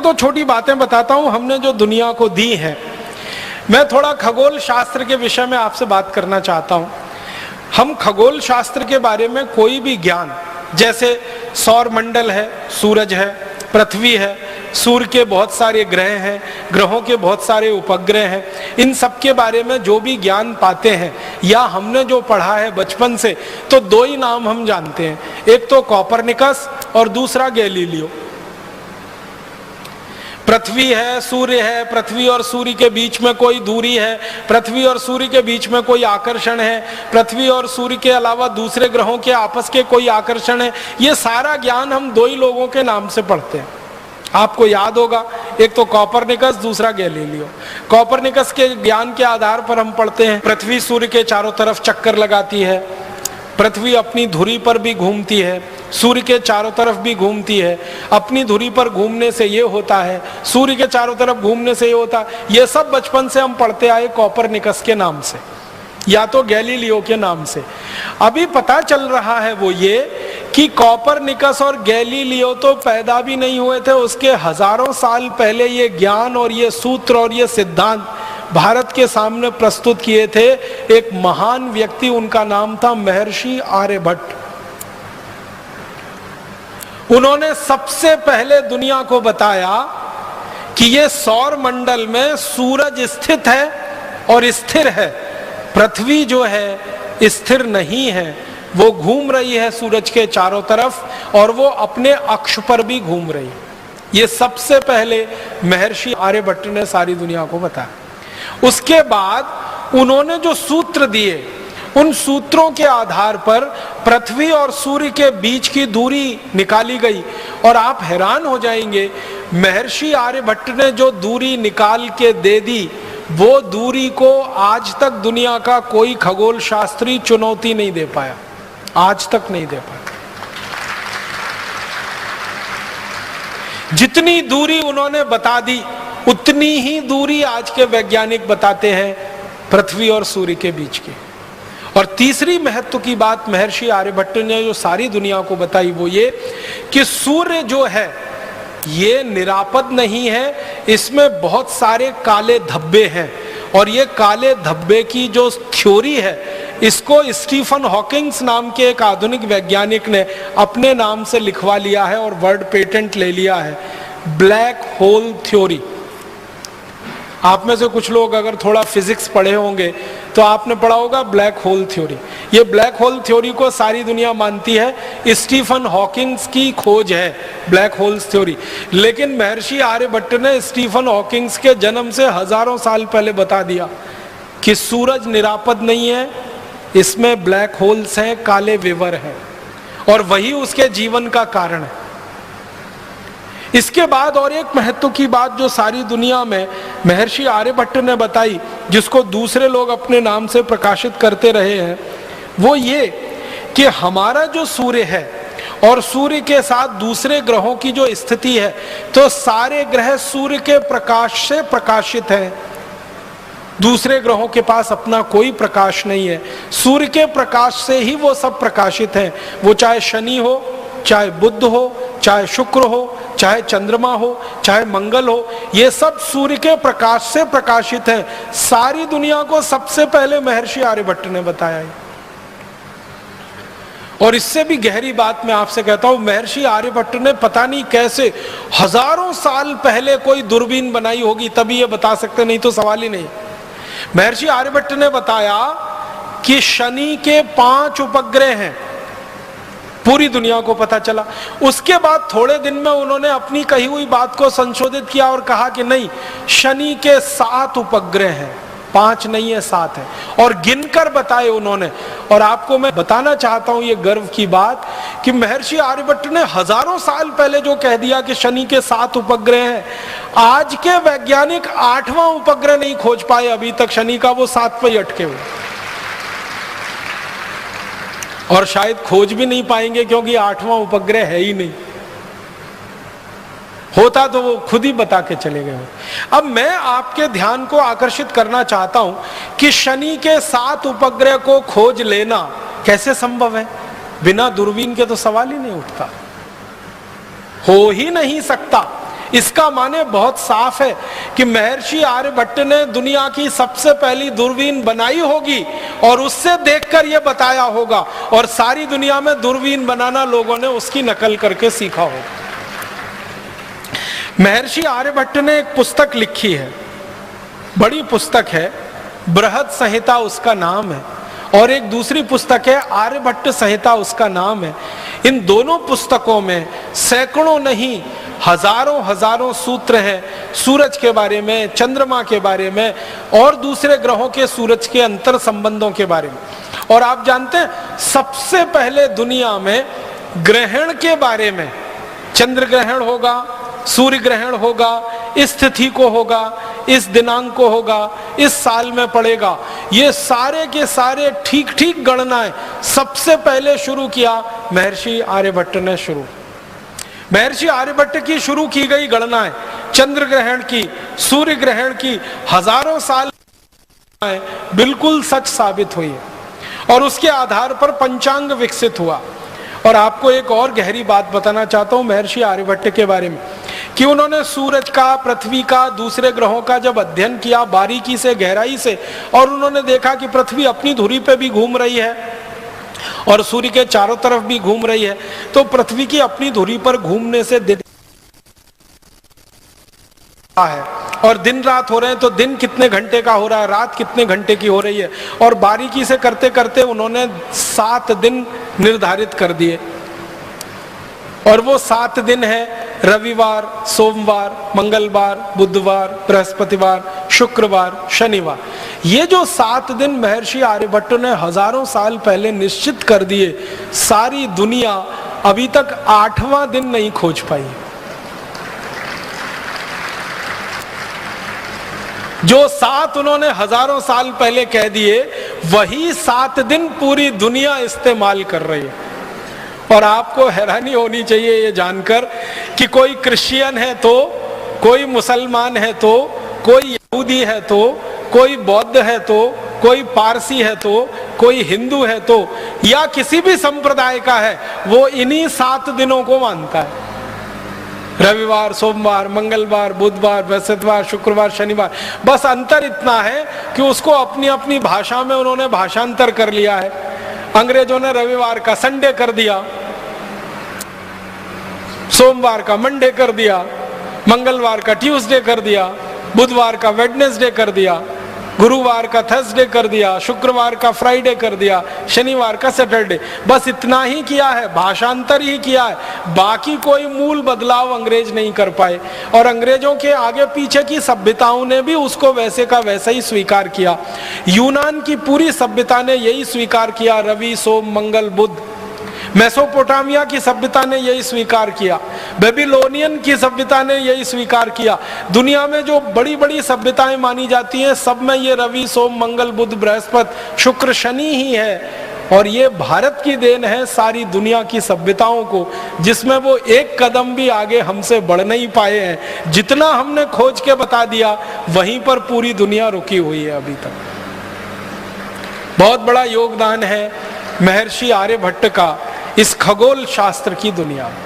दो छोटी बातें बताता हूं हमने जो दुनिया को दी है। मैं थोड़ा खगोल शास्त्र के विषय में आपसे बात करना चाहता हूं। हम खगोल शास्त्र के बारे में कोई भी ज्ञान, जैसे सौर मंडल है, सूरज है, पृथ्वी है, सूर्य के बहुत सारे ग्रह हैं, ग्रहों के बहुत सारे उपग्रह हैं, इन सब के बारे में जो भी ज्ञान पाते हैं या हमने जो पढ़ा है बचपन से, तो दो ही नाम हम जानते हैं, एक तो कोपरनिकस और दूसरा गैलीलियो। पृथ्वी है, सूर्य है, पृथ्वी और सूर्य के बीच में कोई दूरी है, पृथ्वी और सूर्य के बीच में कोई आकर्षण है, पृथ्वी और सूर्य के अलावा दूसरे ग्रहों के आपस के कोई आकर्षण है, ये सारा ज्ञान हम दो ही लोगों के नाम से पढ़ते हैं। आपको याद होगा, एक तो कोपरनिकस, दूसरा गैलीलियो। कोपरनिकस के ज्ञान के आधार पर हम पढ़ते हैं पृथ्वी सूर्य के चारों तरफ चक्कर लगाती है, पृथ्वी अपनी धुरी पर भी घूमती है, सूर्य के चारों तरफ भी घूमती है। अपनी धुरी पर घूमने से ये होता है, सूर्य के चारों तरफ घूमने से ये होता है। ये सब बचपन से हम पढ़ते आए कोपरनिकस के नाम से या तो गैलीलियो के नाम से। अभी पता चल रहा है वो ये कि कोपरनिकस और गैलीलियो तो पैदा भी नहीं हुए थे, उसके हजारों साल पहले ये ज्ञान और ये सूत्र और ये सिद्धांत भारत के सामने प्रस्तुत किए थे एक महान व्यक्ति, उनका नाम था महर्षि आर्यभट्ट। उन्होंने सबसे पहले दुनिया को बताया कि ये सौर मंडल में सूरज स्थित है और स्थिर है, पृथ्वी जो है स्थिर नहीं है, वो घूम रही है सूरज के चारों तरफ और वो अपने अक्ष पर भी घूम रही है। ये सबसे पहले महर्षि आर्यभट्ट ने सारी दुनिया को बताया। उसके बाद उन्होंने जो सूत्र दिए, उन सूत्रों के आधार पर पृथ्वी और सूर्य के बीच की दूरी निकाली गई और आप हैरान हो जाएंगे, महर्षि आर्यभट्ट ने जो दूरी निकाल के दे दी, वो दूरी को आज तक दुनिया का कोई खगोल शास्त्री चुनौती नहीं दे पाया, आज तक नहीं दे पाया। जितनी दूरी उन्होंने बता दी, उतनी ही दूरी आज के वैज्ञानिक बताते हैं पृथ्वी और सूर्य के बीच की। और तीसरी महत्व की बात महर्षि आर्यभट्ट ने जो सारी दुनिया को बताई वो ये कि सूर्य जो है ये निरापद नहीं है, इसमें बहुत सारे काले धब्बे हैं। और ये काले धब्बे की जो थ्योरी है, इसको स्टीफन हॉकिंग्स नाम के एक आधुनिक वैज्ञानिक ने अपने नाम से लिखवा लिया है और वर्ड पेटेंट ले लिया है, ब्लैक होल थ्योरी। आप में से कुछ लोग अगर थोड़ा फिजिक्स पढ़े होंगे तो आपने पढ़ा होगा ब्लैक होल थ्योरी। ये ब्लैक होल थ्योरी को सारी दुनिया मानती है, स्टीफन हॉकिंग्स की खोज है ब्लैक होल्स थ्योरी। लेकिन महर्षि आर्यभट्ट ने स्टीफन हॉकिंग्स के जन्म से हजारों साल पहले बता दिया कि सूरज निरापद नहीं है, इसमें ब्लैक होल्स हैं, काले विवर हैं, और वही उसके जीवन का कारण है। इसके बाद और एक महत्व की बात जो सारी दुनिया में महर्षि आर्यभट्ट ने बताई, जिसको दूसरे लोग अपने नाम से प्रकाशित करते रहे हैं, वो ये कि हमारा जो सूर्य है और सूर्य के साथ दूसरे ग्रहों की जो स्थिति है, तो सारे ग्रह सूर्य के प्रकाश से प्रकाशित हैं। दूसरे ग्रहों के पास अपना कोई प्रकाश नहीं है, सूर्य के प्रकाश से ही वो सब प्रकाशित हैं। वो चाहे शनि हो, चाहे बुध हो, चाहे शुक्र हो, चाहे चंद्रमा हो, चाहे मंगल हो, ये सब सूर्य के प्रकाश से प्रकाशित है। सारी दुनिया को सबसे पहले महर्षि आर्यभट्ट ने बताया है। और इससे भी गहरी बात मैं आपसे कहता हूं, महर्षि आर्यभट्ट ने पता नहीं कैसे हजारों साल पहले कोई दूरबीन बनाई होगी, तभी ये बता सकते, नहीं तो सवाल ही नहीं। महर्षि आर्यभट्ट ने बताया कि शनि के 5 उपग्रह हैं, पूरी दुनिया को पता चला। उसके बाद थोड़े दिन में उन्होंने अपनी कही हुई बात को संशोधित किया और कहा कि नहीं, शनि के 7 उपग्रह हैं, 5 नहीं है 7 है, और गिनकर बताए उन्होंने। और आपको मैं बताना चाहता हूं ये गर्व की बात कि महर्षि आर्यभट्ट ने हजारों साल पहले जो कह दिया कि शनि के 7 उपग्रह हैं, आज के वैज्ञानिक 8वां उपग्रह नहीं खोज पाए अभी तक शनि का, वो 7 पे ही अटके हुए, और शायद खोज भी नहीं पाएंगे क्योंकि 8वां उपग्रह है ही नहीं। होता तो वो खुद ही बता के चले गए। अब मैं आपके ध्यान को आकर्षित करना चाहता हूं कि शनि के 7 उपग्रह को खोज लेना कैसे संभव है। बिना दूरबीन के तो सवाल ही नहीं उठता, हो ही नहीं सकता। इसका माने बहुत साफ है कि महर्षि आर्यभट्ट ने दुनिया की सबसे पहली दूरबीन बनाई होगी और उससे देखकर यह बताया होगा, और सारी दुनिया में दूरबीन बनाना लोगों ने उसकी नकल करके सीखा होगा। महर्षि आर्यभट्ट ने एक पुस्तक लिखी है, बड़ी पुस्तक है, बृहद संहिता उसका नाम है, और एक दूसरी पुस्तक है आर्यभट्ट संहिता उसका नाम है। इन दोनों पुस्तकों में सैकड़ों नहीं हजारों सूत्र हैं सूरज के बारे में, चंद्रमा के बारे में और दूसरे ग्रहों के सूरज के अंतर संबंधों के बारे में। और आप जानते हैं सबसे पहले दुनिया में ग्रहण के बारे में, चंद्र ग्रहण होगा, सूर्य ग्रहण होगा, इस तिथि को होगा, इस दिनांक को होगा, इस साल में पड़ेगा, ये सारे के सारे ठीक ठीक गणनाएं सबसे पहले शुरू किया महर्षि आर्यभट्ट ने। महर्षि आर्यभट्ट की शुरू की गई गणनाएं चंद्र ग्रहण की, सूर्य ग्रहण की हजारों साल बिल्कुल सच साबित हुई है, और उसके आधार पर पंचांग विकसित हुआ। और आपको एक और गहरी बात बताना चाहता हूं महर्षि आर्यभट्ट के बारे में, कि उन्होंने सूरज का, पृथ्वी का, दूसरे ग्रहों का जब अध्ययन किया बारीकी से, गहराई से, और उन्होंने देखा कि पृथ्वी अपनी धुरी पे भी घूम रही है और सूर्य के चारों तरफ भी घूम रही है, तो पृथ्वी की अपनी धुरी पर घूमने से दिन है और दिन रात हो रहे हैं, तो दिन कितने घंटे का हो रहा है, रात कितने घंटे की हो रही है, और बारीकी से करते करते उन्होंने 7 दिन निर्धारित कर दिए। और वो 7 दिन है रविवार, सोमवार, मंगलवार, बुधवार, बृहस्पतिवार, शुक्रवार, शनिवार। ये जो 7 दिन महर्षि आर्यभट्ट ने हजारों साल पहले निश्चित कर दिए, सारी दुनिया अभी तक 8वां दिन नहीं खोज पाई। जो 7 उन्होंने हजारों साल पहले कह दिए, वही 7 दिन पूरी दुनिया इस्तेमाल कर रही है। और आपको हैरानी होनी चाहिए ये जानकर कि कोई क्रिश्चियन है तो, कोई मुसलमान है तो, कोई यहूदी है तो, कोई बौद्ध है तो, कोई पारसी है तो, कोई हिंदू है तो, या किसी भी संप्रदाय का है, वो इन्हीं 7 दिनों को मानता है। रविवार, सोमवार, मंगलवार, बुधवार, बृहस्पतिवार, शुक्रवार, शनिवार। बस अंतर इतना है कि उसको अपनी अपनी भाषा में उन्होंने भाषांतर कर लिया है। अंग्रेजों ने रविवार का संडे कर दिया, सोमवार का मंडे कर दिया, मंगलवार का ट्यूसडे कर दिया, बुधवार का वेडनेसडे कर दिया, गुरुवार का थर्सडे कर दिया, शुक्रवार का फ्राइडे कर दिया, शनिवार का सैटरडे। बस इतना ही किया है, भाषांतर ही किया है, बाकी कोई मूल बदलाव अंग्रेज नहीं कर पाए। और अंग्रेजों के आगे पीछे की सभ्यताओं ने भी उसको वैसे का वैसा ही स्वीकार किया। यूनान की पूरी सभ्यता ने यही स्वीकार किया, रवि, सोम, मंगल, बुध। मेसोपोटामिया की सभ्यता ने यही स्वीकार किया, बेबीलोनियन की सभ्यता ने यही स्वीकार किया। दुनिया में जो बड़ी बड़ी सभ्यताएं मानी जाती हैं, सब में ये रवि, सोम, मंगल, बुध, बृहस्पति, शुक्र, शनि ही है। और ये भारत की देन है सारी दुनिया की सभ्यताओं को, जिसमें वो एक कदम भी आगे हमसे बढ़ नहीं पाए हैं। जितना हमने खोज के बता दिया, वहीं पर पूरी दुनिया रुकी हुई है अभी तक। बहुत बड़ा योगदान है महर्षि आर्यभट्ट का इस खगोल शास्त्र की दुनिया में।